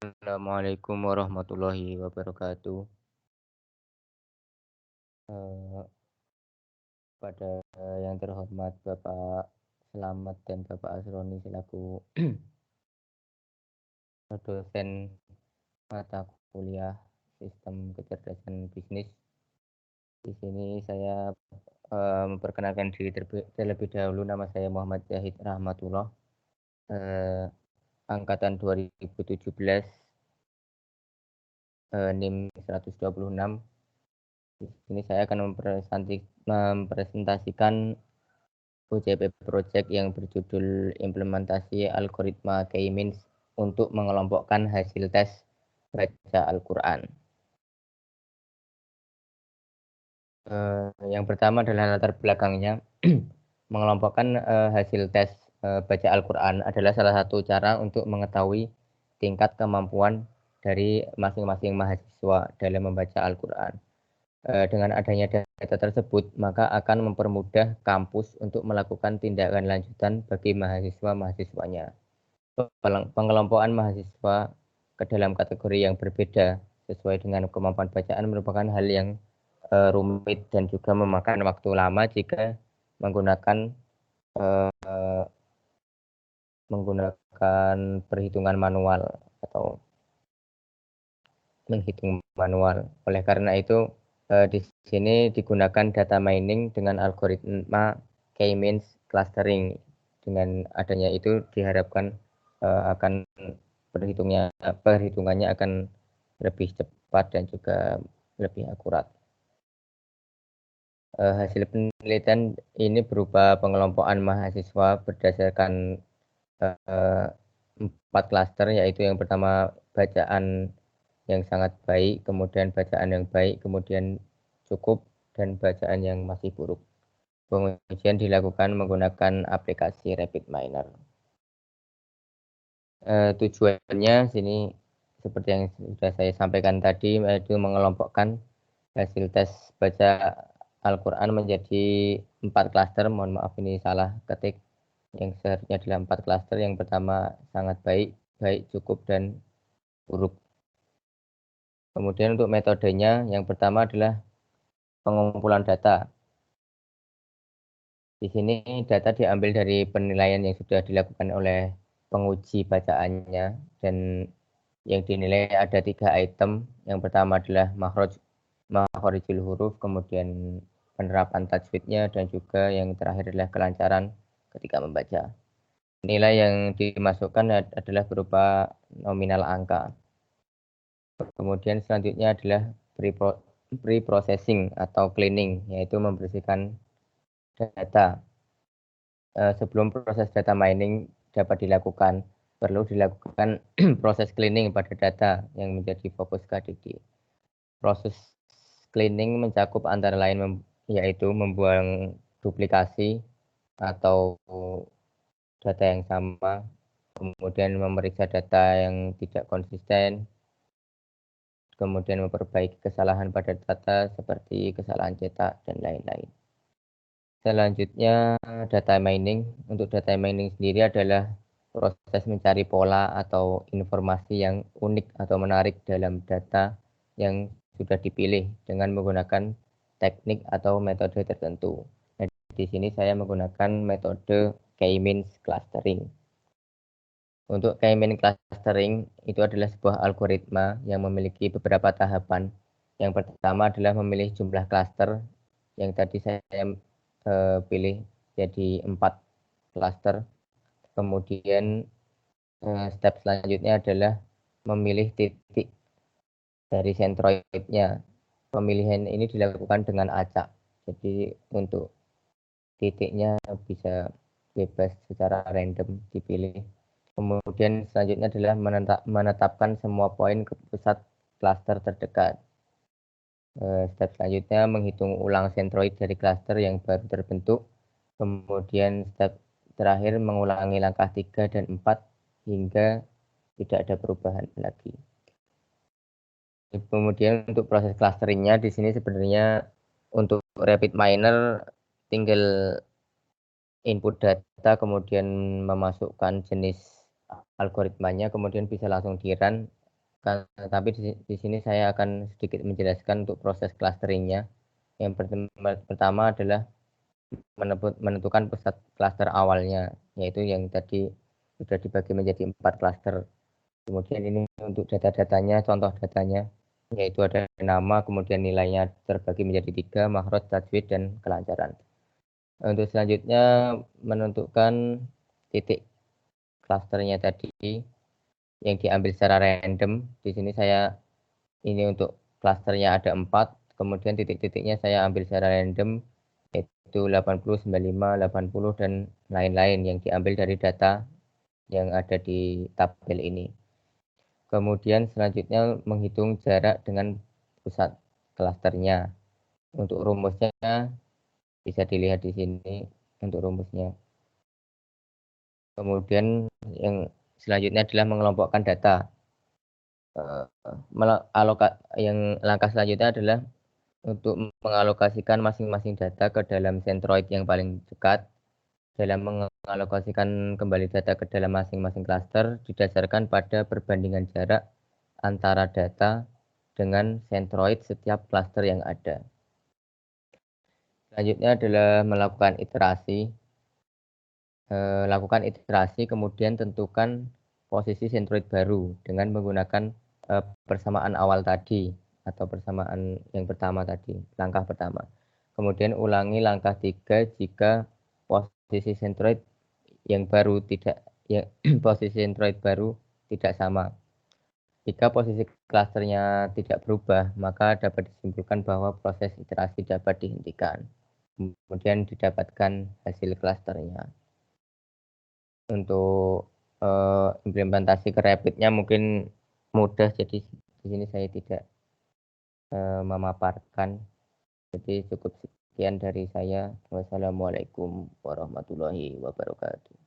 Assalamualaikum warahmatullahi wabarakatuh. Eee, pada yang terhormat Bapak Selamat dan Bapak Asroni selaku dosen mata kuliah Sistem Kecerdasan Bisnis. Di sini saya, memperkenalkan diri terlebih dahulu. Nama saya Muhammad Zahid Rahmatullah, eee, angkatan 2017, NIM 126. Di sini saya akan mempresentasikan OJP project yang berjudul Implementasi Algoritma K-means untuk mengelompokkan hasil tes baca Al-Quran. Yang pertama adalah latar belakangnya. Mengelompokkan hasil tes baca Al-Quran adalah salah satu cara untuk mengetahui tingkat kemampuan dari masing-masing mahasiswa dalam membaca Al-Quran. Dengan adanya data tersebut, maka akan mempermudah kampus untuk melakukan tindakan lanjutan bagi mahasiswa-mahasiswanya. Pengelompokan mahasiswa ke dalam kategori yang berbeda sesuai dengan kemampuan bacaan merupakan hal yang rumit dan juga memakan waktu lama jika menggunakan perhitungan manual atau menghitung manual. Oleh karena itu, di sini digunakan data mining dengan algoritma K-means clustering. Dengan adanya itu diharapkan akan perhitungannya akan lebih cepat dan juga lebih akurat. Hasil penelitian ini berupa pengelompokan mahasiswa berdasarkan 4 klaster, yaitu yang pertama bacaan yang sangat baik, kemudian bacaan yang baik, kemudian cukup, dan bacaan yang masih buruk. Pengujian dilakukan menggunakan aplikasi RapidMiner. Tujuannya sini seperti yang sudah saya sampaikan tadi, yaitu mengelompokkan hasil tes baca Al-Quran menjadi 4 klaster. Mohon maaf ini salah ketik, yang seharusnya adalah 4 klaster. Yang pertama sangat baik, baik, cukup, dan buruk. Kemudian untuk metodenya, yang pertama adalah pengumpulan data. Di sini data diambil dari penilaian yang sudah dilakukan oleh penguji bacaannya, dan yang dinilai ada 3 item. Yang pertama adalah makhrijul huruf, kemudian penerapan tajwidnya, dan juga yang terakhir adalah kelancaran ketika membaca. Nilai yang dimasukkan adalah berupa nominal angka. Kemudian selanjutnya adalah pre-processing atau cleaning, yaitu membersihkan data. Sebelum proses data mining dapat dilakukan, perlu dilakukan proses cleaning pada data yang menjadi fokus KDD. Proses cleaning mencakup antara lain yaitu membuang duplikasi atau data yang sama, kemudian memeriksa data yang tidak konsisten, kemudian memperbaiki kesalahan pada data seperti kesalahan cetak dan lain-lain. Selanjutnya data mining. Untuk data mining sendiri adalah proses mencari pola atau informasi yang unik atau menarik dalam data yang sudah dipilih dengan menggunakan teknik atau metode tertentu. Nah, di sini saya menggunakan metode K-means clustering. Untuk K-means clustering itu adalah sebuah algoritma yang memiliki beberapa tahapan. Yang pertama adalah memilih jumlah klaster yang tadi saya pilih jadi 4 klaster. Kemudian step selanjutnya adalah memilih titik dari sentroidnya. Pemilihan ini dilakukan dengan acak. Jadi untuk titiknya bisa bebas secara random dipilih. Kemudian selanjutnya adalah menetapkan semua poin ke pusat klaster terdekat. Step selanjutnya menghitung ulang sentroid dari klaster yang baru terbentuk. Kemudian step terakhir mengulangi langkah 3 dan 4 hingga tidak ada perubahan lagi. Kemudian untuk proses clusteringnya di sini sebenarnya untuk RapidMiner tinggal input data, kemudian memasukkan jenis algoritmanya, kemudian bisa langsung di-run. tapi di sini saya akan sedikit menjelaskan untuk proses clusteringnya. Yang pertama adalah menentukan pusat klaster awalnya, yaitu yang tadi sudah dibagi menjadi 4 klaster. Kemudian ini untuk data-datanya, contoh datanya, yaitu ada nama, kemudian nilainya terbagi menjadi 3, makhraj, tajwid, dan kelancaran. Untuk selanjutnya menentukan titik klasternya tadi yang diambil secara random. Di sini saya ini untuk klasternya ada 4, kemudian titik-titiknya saya ambil secara random, yaitu 80, 95, 80, dan lain-lain yang diambil dari data yang ada di tabel ini. Kemudian selanjutnya menghitung jarak dengan pusat klasternya. Untuk rumusnya bisa dilihat di sini untuk rumusnya. Kemudian yang selanjutnya adalah mengelompokkan data. Yang langkah selanjutnya adalah untuk mengalokasikan masing-masing data ke dalam centroid yang paling dekat. Dalam mengalokasikan kembali data ke dalam masing-masing klaster didasarkan pada perbandingan jarak antara data dengan centroid setiap klaster yang ada. Selanjutnya adalah melakukan iterasi. Lakukan iterasi, kemudian tentukan posisi centroid baru dengan menggunakan persamaan awal tadi atau persamaan yang pertama tadi, langkah pertama. Kemudian ulangi langkah 3 jika posisi centroid yang baru tidak posisi centroid baru tidak sama. Jika posisi klasternya tidak berubah, maka dapat disimpulkan bahwa proses iterasi dapat dihentikan. Kemudian didapatkan hasil klasternya. Untuk implementasi ke Rapidnya mungkin mudah, jadi di sini saya tidak memaparkan. Jadi cukup sekian dari saya. Wassalamualaikum warahmatullahi wabarakatuh.